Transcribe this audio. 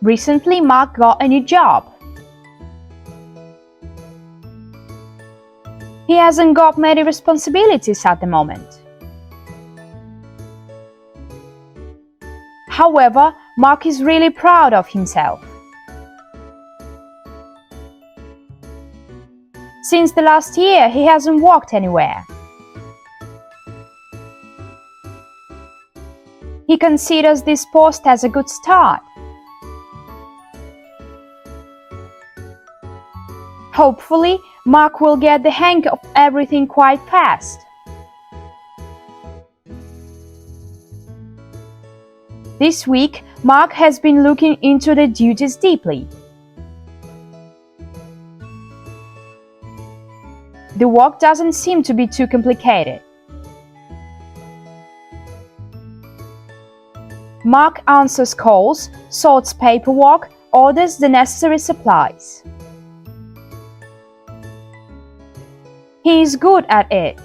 Recently, Mark got a new job. He hasn't got many responsibilities at the moment. However, Mark is really proud of himself. Since the last year, he hasn't walked anywhere. He considers this post as a good start. Hopefully, Mark will get the hang of everything quite fast. This week, Mark has been looking into the duties deeply. The work doesn't seem to be too complicated. Mark answers calls, sorts paperwork, orders the necessary supplies. He is good at it.